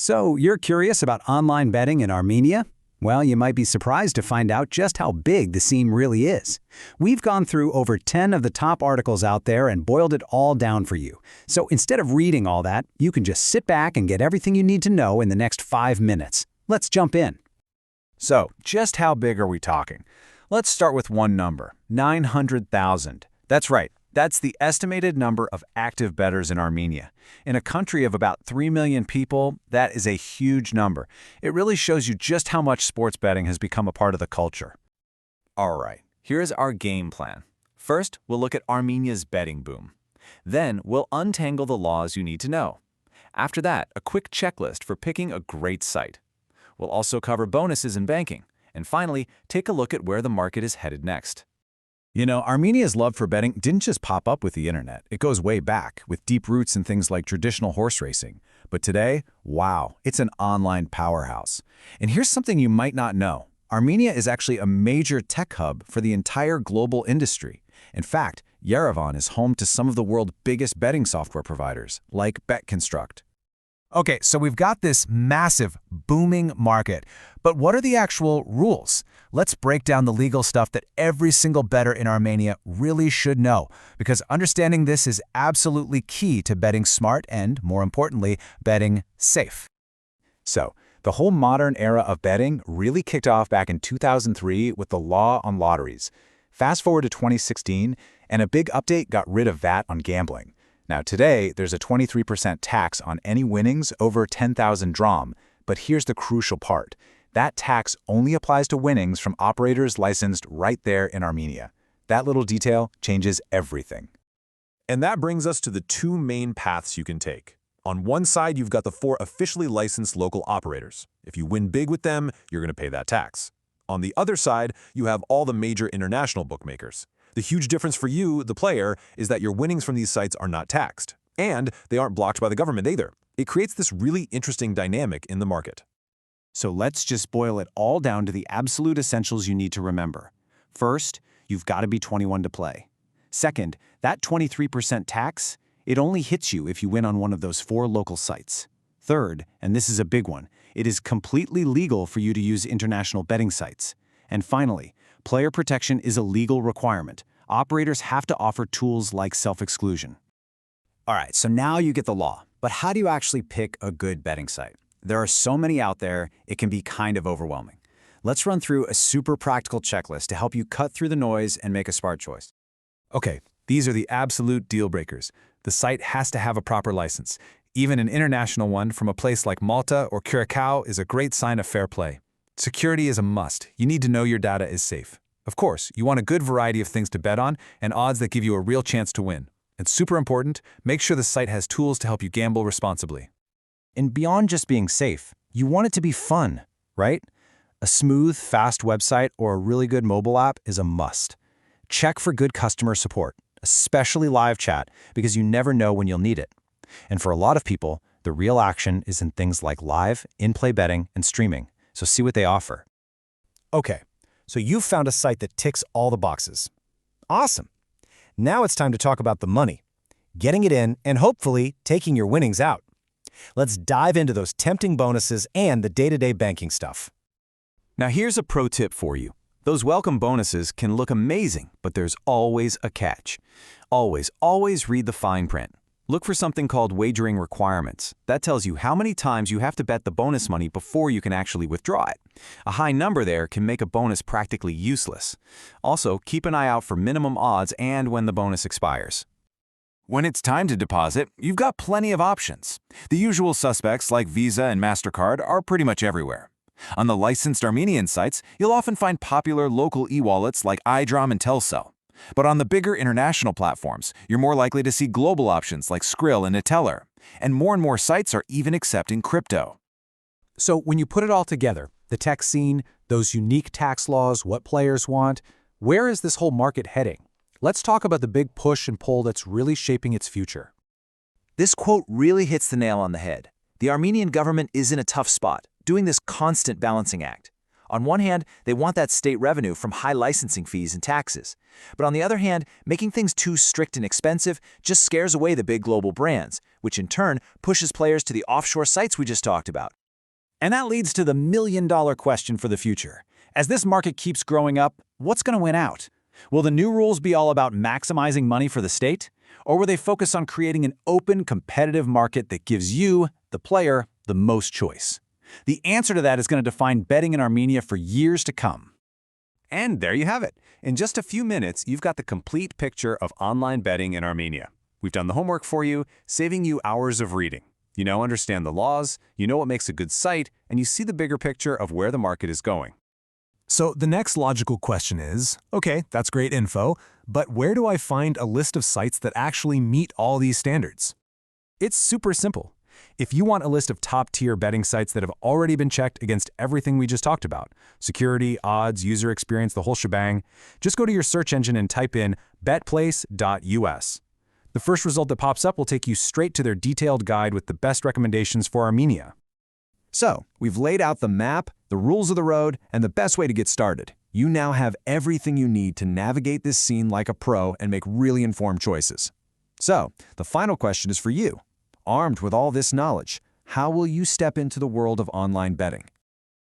So, you're curious about online betting in Armenia? Well, you might be surprised to find out just how big the scene really is. We've gone through over 10 of the top articles out there and boiled it all down for you. So instead of reading all that, you can just sit back and get everything you need to know in the next 5 minutes. Let's jump in. So, just how big are we talking? Let's start with one number, 900,000. That's right. That's the estimated number of active bettors in Armenia. In a country of about 3 million people, that is a huge number. It really shows you just how much sports betting has become a part of the culture. All right, here's our game plan. First, we'll look at Armenia's betting boom. Then, we'll untangle the laws you need to know. After that, a quick checklist for picking a great site. We'll also cover bonuses in banking. And finally, take a look at where the market is headed next. You know, Armenia's love for betting didn't just pop up with the internet. It goes way back, with deep roots in things like traditional horse racing. But today, wow, it's an online powerhouse. And here's something you might not know. Armenia is actually a major tech hub for the entire global industry. In fact, Yerevan is home to some of the world's biggest betting software providers, like BetConstruct. Okay, so we've got this massive, booming market. But what are the actual rules? Let's break down the legal stuff that every single bettor in Armenia really should know, because understanding this is absolutely key to betting smart and, more importantly, betting safe. So, the whole modern era of betting really kicked off back in 2003 with the law on lotteries. Fast forward to 2016, and a big update got rid of VAT on gambling. Now today, there's a 23% tax on any winnings over 10,000 dram, but here's the crucial part. That tax only applies to winnings from operators licensed right there in Armenia. That little detail changes everything. And that brings us to the two main paths you can take. On one side, you've got the 4 officially licensed local operators. If you win big with them, you're going to pay that tax. On the other side, you have all the major international bookmakers. The huge difference for you, the player, is that your winnings from these sites are not taxed. And they aren't blocked by the government either. It creates this really interesting dynamic in the market. So let's just boil it all down to the absolute essentials you need to remember. First, you've got to be 21 to play. Second, that 23% tax, it only hits you if you win on one of those 4 local sites. Third, and this is a big one, it is completely legal for you to use international betting sites. And finally, player protection is a legal requirement. Operators have to offer tools like self-exclusion. All right, so now you get the law. But how do you actually pick a good betting site? There are so many out there, it can be kind of overwhelming. Let's run through a super practical checklist to help you cut through the noise and make a smart choice. Okay, these are the absolute deal breakers. The site has to have a proper license. Even an international one from a place like Malta or Curacao is a great sign of fair play. Security is a must. You need to know your data is safe. Of course, you want a good variety of things to bet on and odds that give you a real chance to win. And super important, make sure the site has tools to help you gamble responsibly. And beyond just being safe, you want it to be fun, right? A smooth, fast website or a really good mobile app is a must. Check for good customer support, especially live chat, because you never know when you'll need it. And for a lot of people, the real action is in things like live, in-play betting, and streaming. So see what they offer. Okay, so you've found a site that ticks all the boxes. Awesome. Now it's time to talk about the money, getting it in, and hopefully taking your winnings out. Let's dive into those tempting bonuses and the day-to-day banking stuff. Now here's a pro tip for you. Those welcome bonuses can look amazing, but there's always a catch. Always read the fine print. Look for something called wagering requirements. That tells you how many times you have to bet the bonus money before you can actually withdraw it. A high number there can make a bonus practically useless. Also, keep an eye out for minimum odds and when the bonus expires. When it's time to deposit, you've got plenty of options. The usual suspects like Visa and MasterCard are pretty much everywhere. On the licensed Armenian sites, you'll often find popular local e-wallets like iDram and Telcel. But on the bigger international platforms, you're more likely to see global options like Skrill and Neteller. And more sites are even accepting crypto. So when you put it all together, the tech scene, those unique tax laws, what players want, where is this whole market heading? Let's talk about the big push and pull that's really shaping its future. This quote really hits the nail on the head. The Armenian government is in a tough spot, doing this constant balancing act. On one hand, they want that state revenue from high licensing fees and taxes. But on the other hand, making things too strict and expensive just scares away the big global brands, which in turn pushes players to the offshore sites we just talked about. And that leads to the million-dollar question for the future. As this market keeps growing up, what's going to win out? Will the new rules be all about maximizing money for the state? Or will they focus on creating an open, competitive market that gives you, the player, the most choice? The answer to that is going to define betting in Armenia for years to come. And there you have it. In just a few minutes, you've got the complete picture of online betting in Armenia. We've done the homework for you, saving you hours of reading. You now understand the laws, you know what makes a good site, and you see the bigger picture of where the market is going. So the next logical question is, okay, that's great info, but where do I find a list of sites that actually meet all these standards? It's super simple. If you want a list of top-tier betting sites that have already been checked against everything we just talked about, security, odds, user experience, the whole shebang, just go to your search engine and type in betplace.us. The first result that pops up will take you straight to their detailed guide with the best recommendations for Armenia. So, we've laid out the map, the rules of the road, and the best way to get started. You now have everything you need to navigate this scene like a pro and make really informed choices. So, the final question is for you. Armed with all this knowledge, how will you step into the world of online betting?